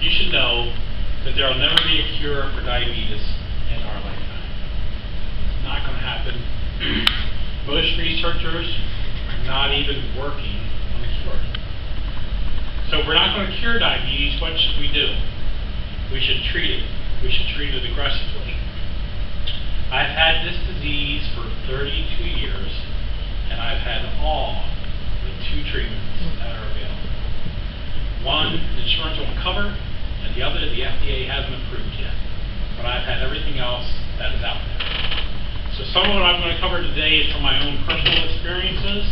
you should know that there will never be a cure for diabetes in our lifetime. It's not going to happen. Most researchers are not even working on a cure. So if we're not going to cure diabetes, what should we do? We should treat it. We should treat it aggressively. I've had this disease for 32 years, and I've had all the 2 treatments that are available. One, insurance won't cover, and the other, the FDA hasn't approved yet. But I've had everything else that is out there. So some of what I'm going to cover today is from my own personal experiences,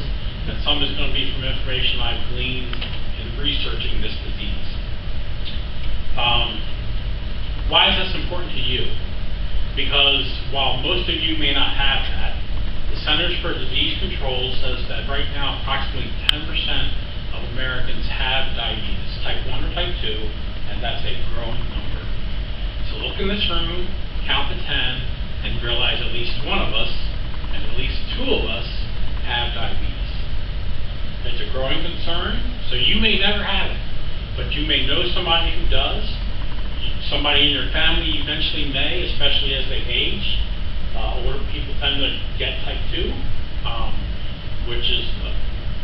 and some is going to be from information I've gleaned in researching this disease. Why is this important to you? Because while most of you may not have that, the Centers for Disease Control says that right now approximately 10% of Americans have diabetes, type 1 or type 2, and that's a growing number. So look in this room, count to 10, and realize at least one of us, and at least 2 of us, have diabetes. It's a growing concern, so you may never have it, but you may know somebody who does. Somebody in your family eventually may, especially as they age. Older people tend to get type 2, which is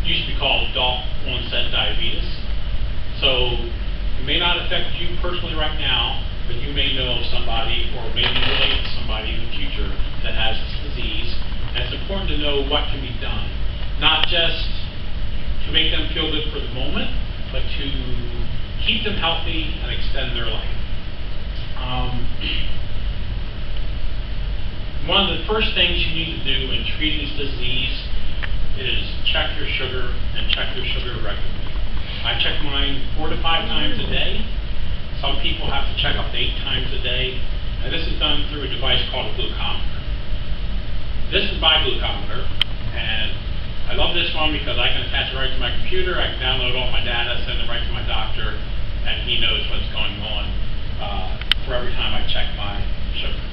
used to be called adult onset diabetes. So it may not affect you personally right now, but you may know somebody or maybe relate to somebody in the future that has this disease. And it's important to know what can be done, not just to make them feel good for the moment, but to keep them healthy and extend their life. One of the first things you need to do in treating this disease is check your sugar and check your sugar regularly. I check mine 4 to 5 times a day. Some people have to check up to 8 times a day, and this is done through a device called a glucometer. This is my glucometer, and I love this one because I can attach it right to my computer. I can download all my data, send it right to my doctor, and he knows what's going on for every time I check my sugar.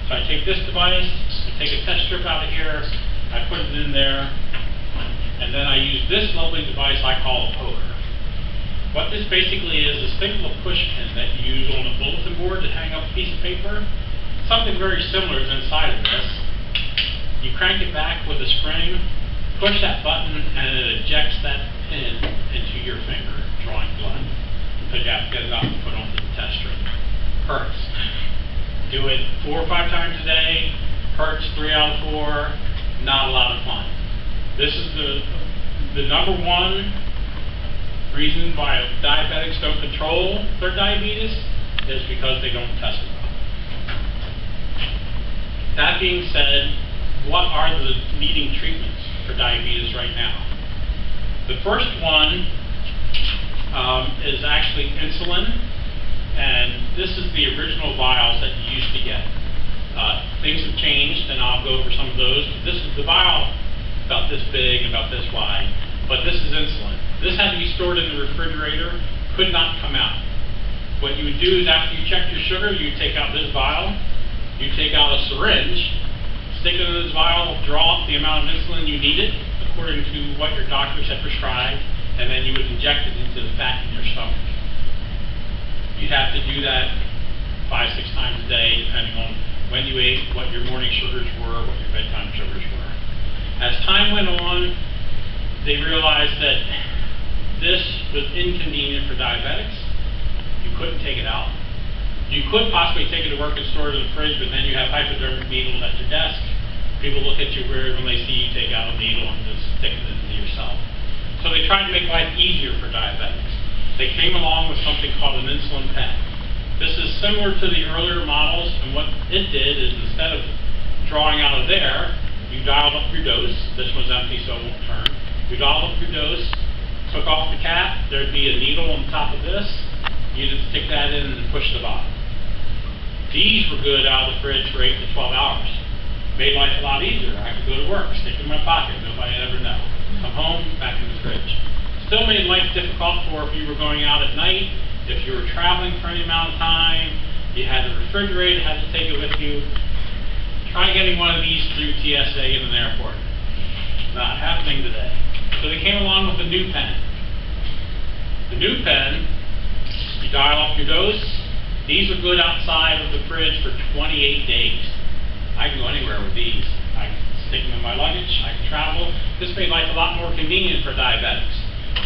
So I take this device, I take a test strip out of here, I put it in there, and then I use this lovely device I call a poker. What this basically is think of a push pin that you use on a bulletin board to hang up a piece of paper. Something very similar is inside of this. You crank it back with a spring, push that button, and it ejects that pin into your finger, drawing blood. So you have to get it out and put it onto the test strip. Hurts. Do it 4 or 5 times a day. Hurts 3 out of 4. Not a lot of fun. This is the number 1 reason why diabetics don't control their diabetes is because they don't test it well. That being said, what are the leading treatments for diabetes right now? The first one is actually insulin, and this is the original vials that you used to get. Things have changed, and I'll go over some of those. But this is the vial about this big, about this wide, but this is insulin. This had to be stored in the refrigerator, could not come out. What you would do is after you check your sugar, you take out this vial, you take out a syringe, stick it in this vial, draw up the amount of insulin you needed according to what your doctors had prescribed, and then you would inject it into the fat in your stomach. You'd have to do that 5, 6 times a day, depending on when you ate, what your morning sugars were, what your bedtime sugars were. As time went on, they realized that this was inconvenient for diabetics. You couldn't take it out. You could possibly take it to work and store it in the fridge, but then you have hypodermic needles at your desk. People look at you weird when they see you take out a needle and just stick it into yourself. So they tried to make life easier for diabetics. They came along with something called an insulin pen. This is similar to the earlier models, and what it did is instead of drawing out of there, you dialed up your dose. This one's empty, so it won't turn. You dialed up your dose, took off the cap, there'd be a needle on top of this. You just stick that in and push the bottom. These were good out of the fridge for 8 to 12 hours. Made life a lot easier. I could go to work, stick it in my pocket, nobody would ever know. Come home, back in the fridge. Still made life difficult for if you were going out at night, if you were traveling for any amount of time, you had to refrigerate, had to take it with you. Try getting one of these through TSA in an airport. Not happening today. So they came along with a new pen. The new pen, you dial up your dose. These are good outside of the fridge for 28 days. I can go anywhere with these. I can stick them in my luggage, I can travel. This made life a lot more convenient for diabetics.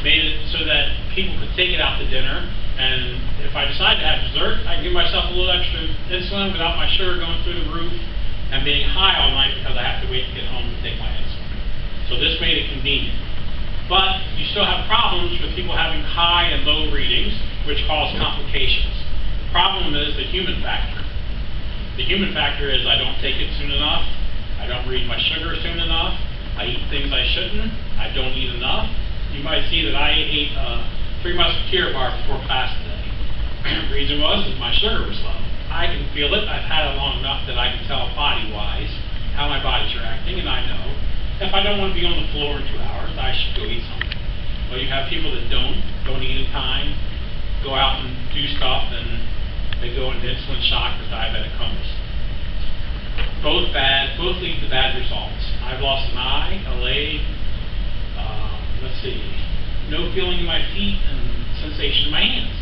Made it so that people could take it out to dinner, and if I decide to have dessert, I can give myself a little extra insulin without my sugar going through the roof and being high all night because I have to wait to get home to take my insulin. So this made it convenient. But you still have problems with people having high and low readings, which cause complications. The problem is the human factor. The human factor is I don't take it soon enough, I don't read my sugar soon enough, I eat things I shouldn't, I don't eat enough. You might see that I ate a 3 Musketeer bar before class today. The reason was that my sugar was low. I can feel it, I've had it long enough that I can tell body-wise how my body's reacting, and I know if I don't want to be on the floor in 2 hours, I should go eat something. Well, you have people that don't eat in time, go out and do stuff, and they go into insulin shock or diabetic comas. Both bad, both lead to bad results. I've lost an eye, a leg, no feeling in my feet, and sensation in my hands.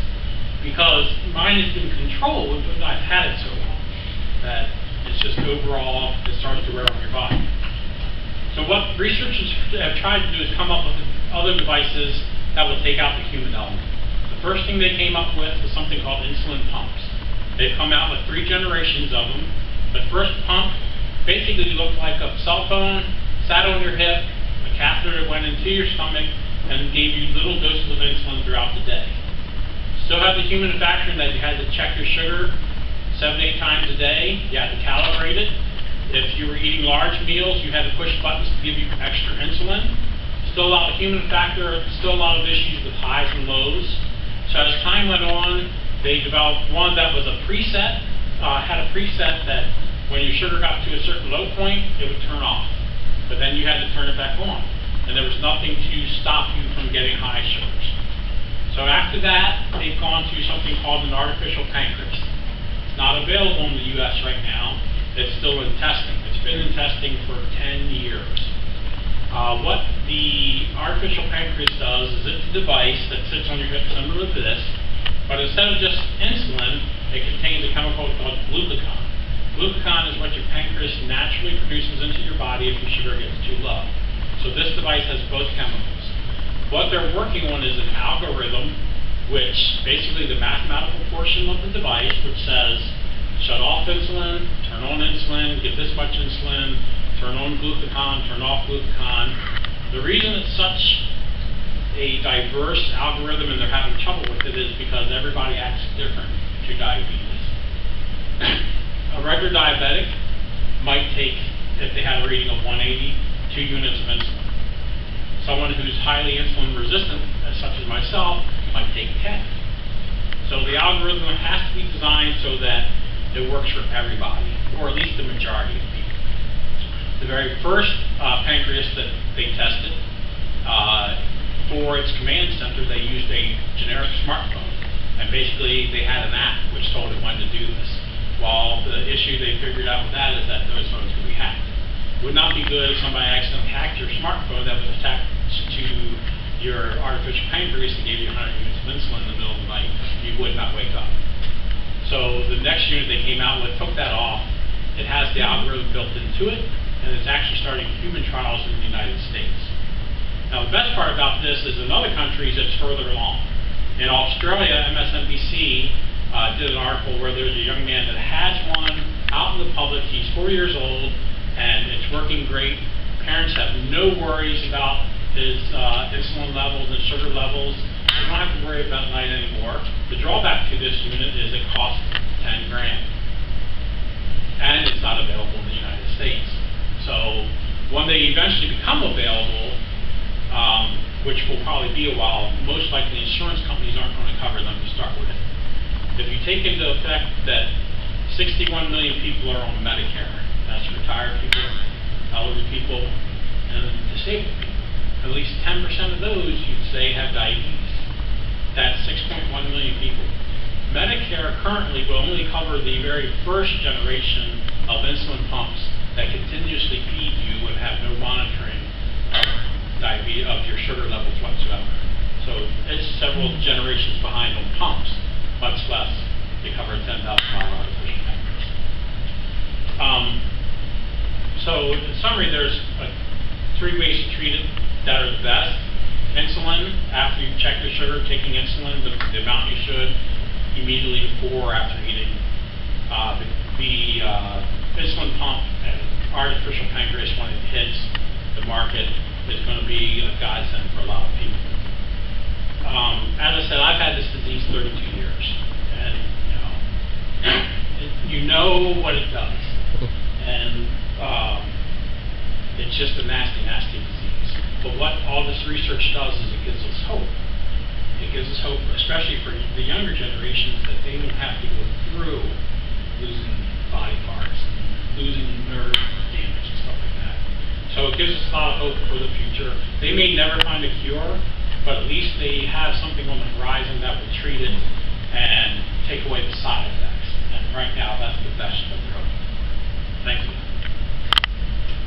Because mine has been controlled, but I've had it so long that it's just overall, it starts to wear on your body. So what researchers have tried to do is come up with other devices that will take out the human element. The first thing they came up with was something called insulin pumps. They've come out with 3 generations of them. The first pump basically looked like a cell phone, sat on your hip, a catheter that went into your stomach, and gave you little doses of insulin throughout the day. Still had the human factor that you had to check your sugar 7-8 times a day. You had to calibrate it. If you were eating large meals, you had to push buttons to give you extra insulin. Still a lot of human factor, still a lot of issues with highs and lows. So as time went on, they developed one that was a preset, had a preset that when your sugar got to a certain low point, it would turn off. But then you had to turn it back on. And there was nothing to stop you from getting high sugars. So after that, they've gone to something called an artificial pancreas. It's not available in the US right now. It's still in testing. It's been in testing for 10 years. What the artificial pancreas does is it's a device that sits on your hip similar to this, but instead of just insulin, it contains a chemical called glucagon. Glucagon is what your pancreas naturally produces into your body if your sugar gets too low. So this device has both chemicals. What they're working on is an algorithm, which basically the mathematical portion of the device, which says shut off insulin, turn on insulin, give this much insulin, turn on glucagon, turn off glucagon. The reason it's such a diverse algorithm and they're having trouble with it is because everybody acts different to diabetes. A regular diabetic might take, if they had a reading of 180, 2 units of insulin. Someone who's highly insulin resistant, such as myself, might take 10. So the algorithm has to be designed so that it works for everybody, or at least the majority of people. The very first pancreas that they tested, for its command center, they used a generic smartphone. And basically, they had an app which told it when to do this. While the issue they figured out with that is that those phones could be hacked. It would not be good if somebody accidentally hacked your smartphone that was attached to your artificial pancreas and gave you 100 units of insulin in the middle of the night. You would not wake up. So the next unit they came out with took that off. It has the algorithm built into it, and it's actually starting human trials in the United States. Now the best part about this is in other countries it's further along. In Australia, MSNBC did an article where there's a young man that has one out in the public. He's 4 years old, and it's working great. Parents have no worries about his insulin levels and sugar levels. They don't have to worry about night anymore. The drawback to this unit is it costs 10 grand. And it's not available in the United States. So when they eventually become available, which will probably be a while, most likely insurance companies aren't going to cover them to start with. If you take into effect that 61 million people are on Medicare, that's retired people, elderly people, and disabled people. At least 10% of those you'd say have diabetes. That's 6.1 million people. Medicare currently will only cover the very first generation of insulin pumps that continuously feed you and have no monitoring of diabetes, of your sugar levels whatsoever. So it's several generations behind on pumps. much less to cover a $10,000 artificial pancreas. So in summary, there's 3 ways to treat it that are the best. Insulin, after you check your sugar, taking insulin, the amount you should, immediately before or after eating. The insulin pump and artificial pancreas, when it hits the market, is going to be a godsend for a lot of people. As I said, I've had this disease 32 years, and you know what it does, and it's just a nasty, nasty disease. But what all this research does is it gives us hope. It gives us hope, especially for the younger generations, that they won't have to go through losing body parts, losing nerve damage and stuff like that. So it gives us a lot of hope for the future. They may never find a cure, but at least they have something on the horizon that will treat it and take away the side effects. And right now, that's the best of the drug.